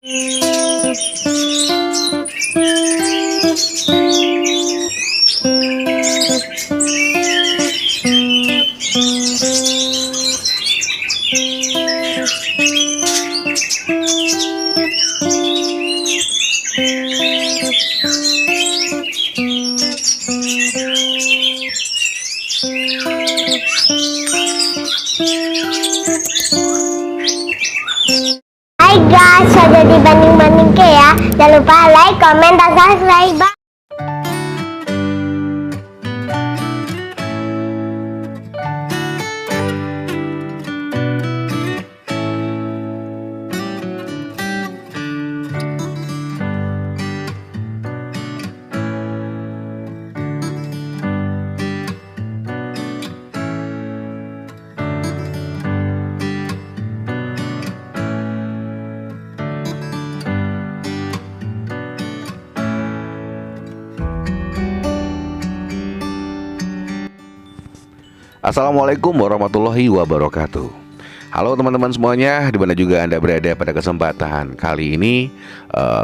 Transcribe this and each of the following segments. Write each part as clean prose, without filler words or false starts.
Hai guys, sudah dibanding-banding ke ya. Jangan lupa like, comment, dan subscribe. Assalamualaikum warahmatullahi wabarakatuh. Halo teman-teman semuanya, dimana juga Anda berada pada kesempatan kali ini.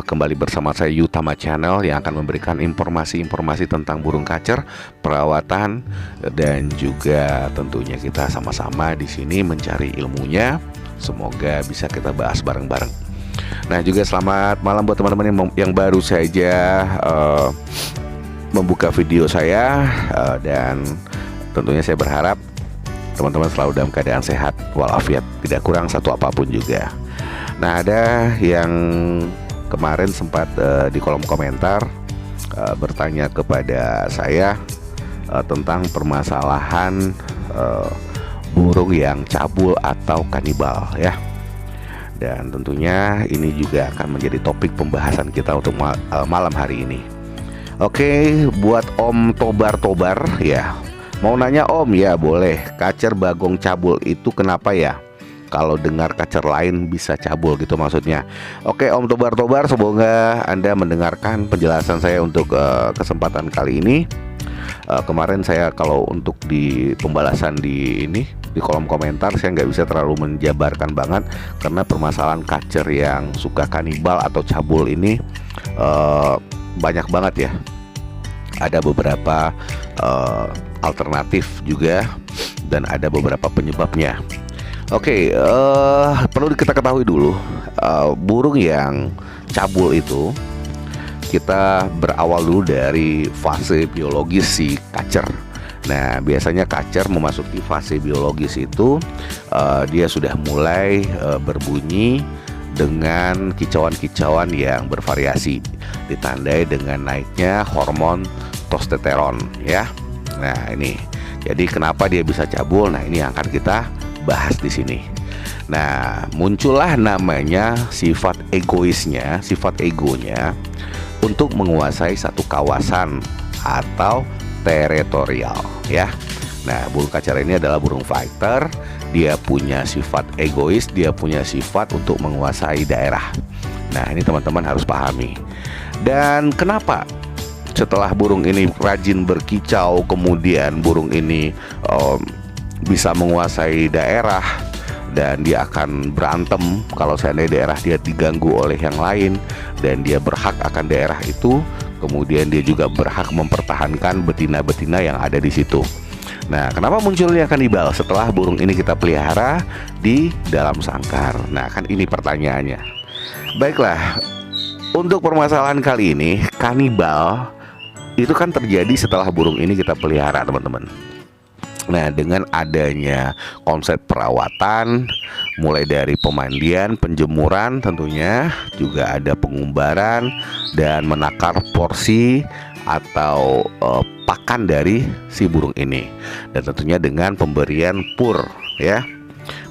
Kembali bersama saya Yutama Channel yang akan memberikan informasi-informasi tentang burung kacer, perawatan, dan juga tentunya kita sama-sama di sini mencari ilmunya. Semoga bisa kita bahas bareng-bareng. Nah, juga selamat malam buat teman-teman yang baru saja membuka video saya, dan tentunya saya berharap teman-teman selalu dalam keadaan sehat walafiat, tidak kurang satu apapun juga. Nah, ada yang kemarin sempat di kolom komentar bertanya kepada saya tentang permasalahan burung yang cabul atau kanibal ya. Dan tentunya ini juga akan menjadi topik pembahasan kita untuk malam hari ini. Oke, buat Om Tobar-Tobar ya, mau nanya Om, ya boleh. Kacer bagong cabul itu kenapa ya? Kalau dengar kacer lain bisa cabul gitu maksudnya. Oke Om Tobar-Tobar, semoga Anda mendengarkan penjelasan saya untuk kesempatan kali ini. Kemarin saya kalau untuk di pembalasan di kolom komentar saya nggak bisa terlalu menjabarkan banget, karena permasalahan kacer yang suka kanibal atau cabul ini banyak banget ya. Ada beberapa alternatif juga, dan ada beberapa penyebabnya. Oke, perlu kita ketahui dulu, burung yang cabul itu kita berawal dulu dari fase biologis si kacer. Nah, biasanya kacer memasuki fase biologis itu dia sudah mulai berbunyi dengan kicauan-kicauan yang bervariasi, ditandai dengan naiknya hormon testosteron ya. Nah, ini jadi kenapa dia bisa cabul. Nah, ini yang akan kita bahas di sini. Nah, muncullah namanya sifat egoisnya, sifat egonya untuk menguasai satu kawasan atau teritorial ya. Nah, burung kacer ini adalah burung fighter. Dia punya sifat egois, dia punya sifat untuk menguasai daerah. Nah, ini teman-teman harus pahami. Dan kenapa setelah burung ini rajin berkicau, kemudian burung ini bisa menguasai daerah, dan dia akan berantem kalau seandainya daerah dia diganggu oleh yang lain, dan dia berhak akan daerah itu. Kemudian dia juga berhak mempertahankan betina-betina yang ada di situ. Nah, kenapa munculnya kanibal setelah burung ini kita pelihara di dalam sangkar? Nah, kan ini pertanyaannya. Baiklah, untuk permasalahan kali ini, kanibal itu kan terjadi setelah burung ini kita pelihara, teman-teman. Nah, dengan adanya konsep perawatan, mulai dari pemandian, penjemuran, tentunya juga ada pengumbaran dan menakar porsi atau pakan dari si burung ini, dan tentunya dengan pemberian pur ya.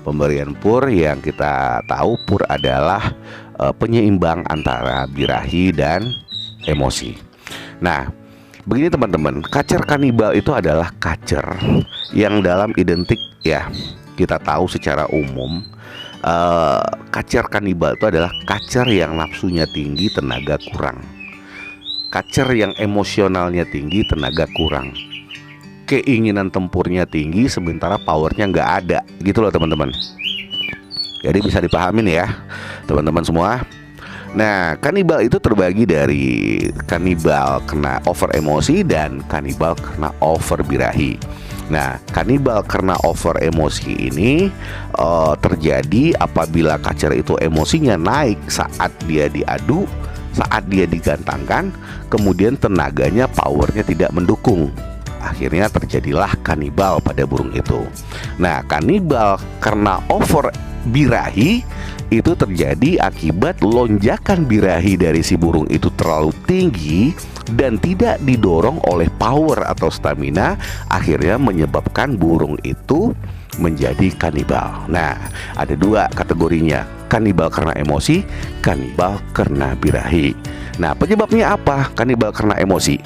Pemberian pur yang kita tahu pur adalah penyeimbang antara birahi dan emosi. Nah, begini teman-teman, kacer kanibal itu adalah kacer yang dalam identik ya, kita tahu secara umum kacer kanibal itu adalah kacer yang nafsunya tinggi, tenaga kurang. Kacer yang emosionalnya tinggi, tenaga kurang. Keinginan tempurnya tinggi, sementara powernya nggak ada, gitu loh teman-teman. Jadi bisa dipahamin ya teman-teman semua. Nah, kanibal itu terbagi dari kanibal karena over emosi dan kanibal karena over birahi. Nah, kanibal karena over emosi ini terjadi apabila kacer itu emosinya naik saat dia diadu, saat dia digantangkan, kemudian tenaganya, powernya tidak mendukung. Akhirnya terjadilah kanibal pada burung itu. Nah, kanibal karena over birahi itu terjadi akibat lonjakan birahi dari si burung itu terlalu tinggi dan tidak didorong oleh power atau stamina, akhirnya menyebabkan burung itu menjadi kanibal. Nah, ada dua kategorinya, kanibal karena emosi, kanibal karena birahi. Nah, penyebabnya apa kanibal karena emosi?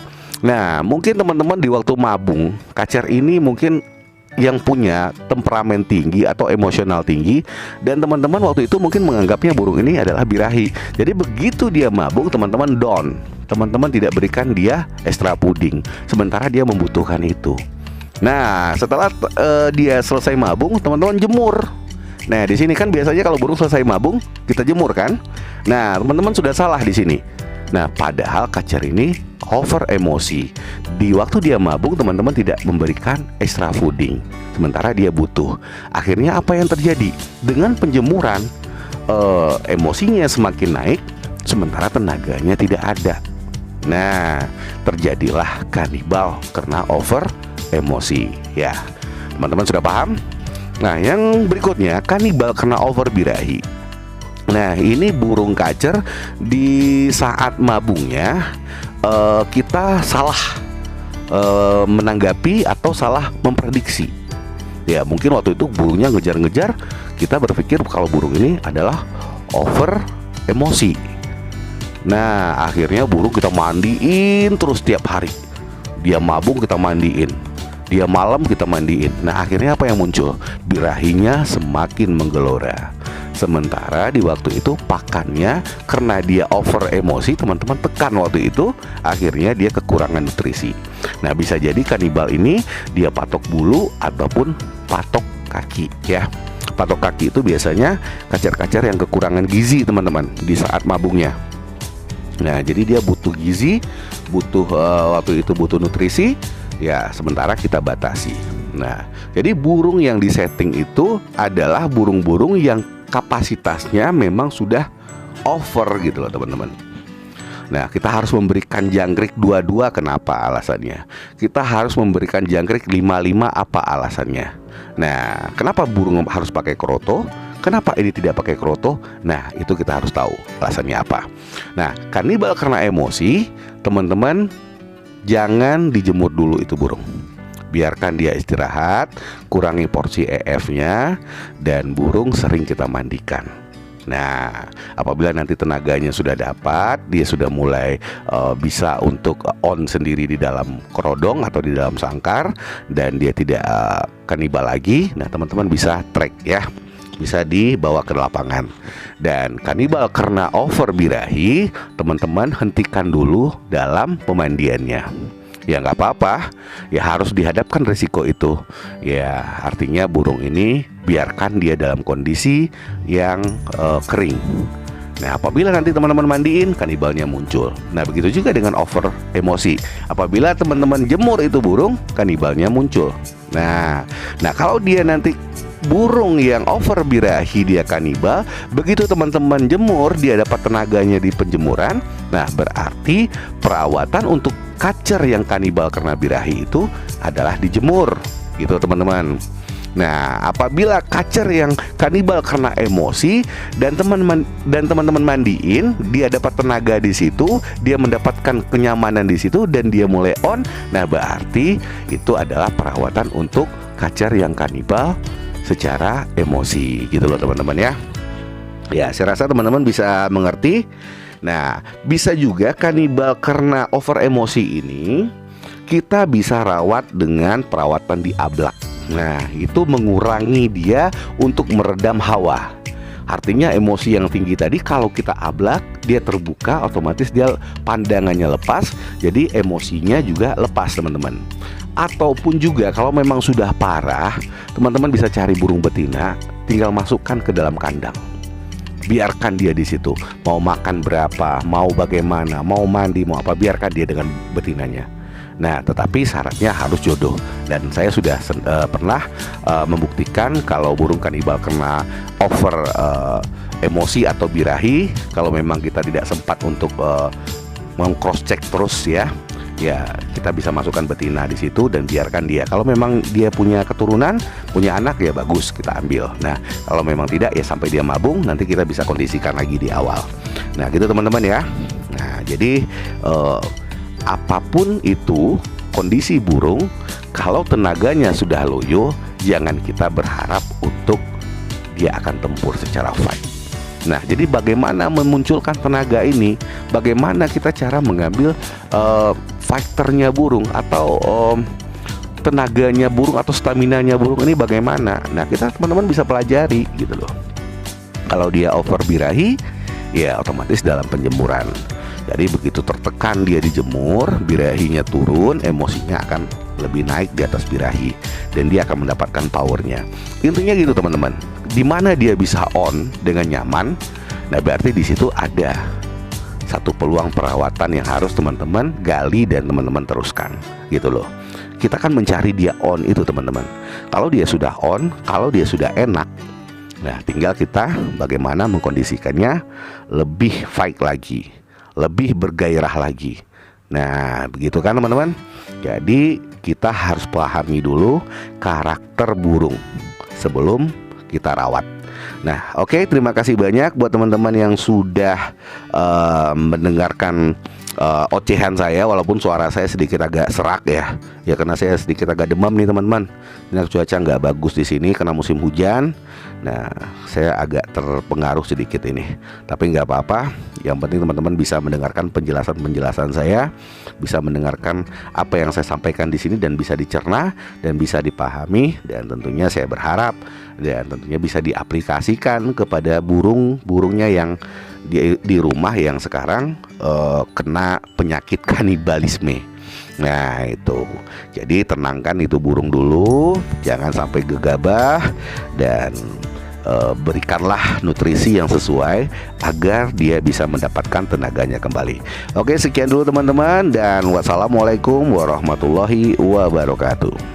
Nah, mungkin teman-teman di waktu mabung, kacer ini mungkin yang punya temperamen tinggi atau emosional tinggi, dan teman-teman waktu itu mungkin menganggapnya burung ini adalah birahi. Jadi begitu dia mabung, teman-teman down, teman-teman tidak berikan dia extra puding, sementara dia membutuhkan itu. Nah, setelah dia selesai mabung, teman-teman jemur. Nah, di sini kan biasanya kalau burung selesai mabung kita jemur kan. Nah, teman-teman sudah salah di sini. Nah, padahal kacer ini over emosi. Di waktu dia mabung, teman-teman tidak memberikan extra fooding, sementara dia butuh. Akhirnya apa yang terjadi? Dengan penjemuran, emosinya semakin naik, sementara tenaganya tidak ada. Nah, terjadilah kanibal karena over emosi. Ya, teman-teman sudah paham? Nah, yang berikutnya kanibal karena over birahi. Nah, ini burung kacer di saat mabungnya kita salah menanggapi atau salah memprediksi. Ya, mungkin waktu itu burungnya ngejar-ngejar, kita berpikir kalau burung ini adalah over emosi. Nah, akhirnya burung kita mandiin terus tiap hari. Dia mabung kita mandiin, dia malam kita mandiin. Nah, akhirnya apa yang muncul? Birahinya semakin menggelora. Sementara di waktu itu pakannya, karena dia over emosi, teman-teman tekan waktu itu, akhirnya dia kekurangan nutrisi. Nah, bisa jadi kanibal ini dia patok bulu ataupun patok kaki ya. Patok kaki itu biasanya kacer-kacer yang kekurangan gizi, teman-teman, di saat mabungnya. Nah, jadi dia butuh gizi, butuh waktu itu butuh nutrisi ya, sementara kita batasi. Nah, jadi burung yang disetting itu adalah burung-burung yang kapasitasnya memang sudah over gitu loh, teman-teman. Nah, kita harus memberikan jangkrik 22. Kenapa alasannya? Kita harus memberikan jangkrik 55. Apa alasannya? Nah, kenapa burung harus pakai kroto? Kenapa ini tidak pakai kroto? Nah, itu kita harus tahu alasannya apa. Nah, kanibal karena emosi, teman-teman jangan dijemur dulu itu burung. Biarkan dia istirahat, kurangi porsi EF-nya, dan burung sering kita mandikan. Nah, apabila nanti tenaganya sudah dapat, dia sudah mulai bisa untuk on sendiri di dalam kerodong atau di dalam sangkar, dan dia tidak kanibal lagi, nah teman-teman bisa track ya, bisa dibawa ke lapangan. Dan kanibal karena over birahi, teman-teman hentikan dulu dalam pemandiannya. Ya nggak apa-apa, ya harus dihadapkan risiko itu. Ya artinya burung ini biarkan dia dalam kondisi yang kering. Nah, apabila nanti teman-teman mandiin, kanibalnya muncul. Nah, begitu juga dengan over emosi. Apabila teman-teman jemur itu burung, kanibalnya muncul. Nah, kalau dia nanti burung yang over birahi dia kanibal, begitu teman-teman jemur dia dapat tenaganya di penjemuran. Nah, berarti perawatan untuk kacer yang kanibal karena birahi itu adalah dijemur gitu, teman-teman. Nah, apabila kacer yang kanibal karena emosi dan teman-teman mandiin, dia dapat tenaga di situ, dia mendapatkan kenyamanan di situ dan dia mulai on. Nah, berarti itu adalah perawatan untuk kacer yang kanibal secara emosi gitu loh, teman-teman ya. Ya, saya rasa teman-teman bisa mengerti. Nah, bisa juga kanibal karena over emosi ini kita bisa rawat dengan perawatan di ablak. Nah, itu mengurangi dia untuk meredam hawa. Artinya emosi yang tinggi tadi kalau kita ablak, dia terbuka, otomatis dia pandangannya lepas, jadi emosinya juga lepas, teman-teman. Ataupun juga kalau memang sudah parah, teman-teman bisa cari burung betina, tinggal masukkan ke dalam kandang. biarkan dia di situ. Mau makan berapa, mau bagaimana, mau mandi, mau apa, biarkan dia dengan betinanya. Nah, tetapi syaratnya harus jodoh. Dan saya sudah pernah membuktikan kalau burung kanibal kena over emosi atau birahi, kalau memang kita tidak sempat untuk meng-cross check terus ya kita bisa masukkan betina di situ dan biarkan dia. Kalau memang dia punya keturunan, punya anak, ya bagus, kita ambil. Nah, kalau memang tidak, ya sampai dia mabung, nanti kita bisa kondisikan lagi di awal. Nah, gitu teman-teman ya. Nah, jadi apapun itu kondisi burung, kalau tenaganya sudah loyo, jangan kita berharap untuk dia akan tempur secara fight. Nah, jadi bagaimana memunculkan tenaga ini? Bagaimana kita cara mengambil fighternya burung atau tenaganya burung atau staminanya burung ini bagaimana? Nah, kita teman-teman bisa pelajari gitu loh. Kalau dia over birahi, ya otomatis dalam penjemuran. Jadi begitu tertekan dia dijemur, birahinya turun, emosinya akan lebih naik di atas birahi dan dia akan mendapatkan powernya. Intinya gitu teman-teman. Di mana dia bisa on dengan nyaman, nah berarti di situ ada satu peluang perawatan yang harus teman-teman gali dan teman-teman teruskan gitu loh. Kita kan mencari dia on itu teman-teman. Kalau dia sudah on, kalau dia sudah enak, nah tinggal kita bagaimana mengkondisikannya lebih fight lagi, lebih bergairah lagi. Nah begitu kan teman-teman. Jadi kita harus pahami dulu karakter burung sebelum kita rawat. Nah, oke, terima kasih banyak buat teman-teman yang sudah mendengarkan ocehan saya, walaupun suara saya sedikit agak serak ya karena saya sedikit agak demam nih teman-teman. Ini cuaca nggak bagus di sini karena musim hujan. Nah, saya agak terpengaruh sedikit ini, tapi nggak apa-apa. Yang penting teman-teman bisa mendengarkan penjelasan saya, bisa mendengarkan apa yang saya sampaikan di sini dan bisa dicerna dan bisa dipahami, dan tentunya saya berharap dan tentunya bisa diaplikasikan kepada burung-burungnya yang di rumah yang sekarang kena penyakit kanibalisme. Nah itu, jadi tenangkan itu burung dulu, jangan sampai gegabah, dan berikanlah nutrisi yang sesuai agar dia bisa mendapatkan tenaganya kembali. Oke, sekian dulu teman-teman, dan wassalamualaikum warahmatullahi wabarakatuh.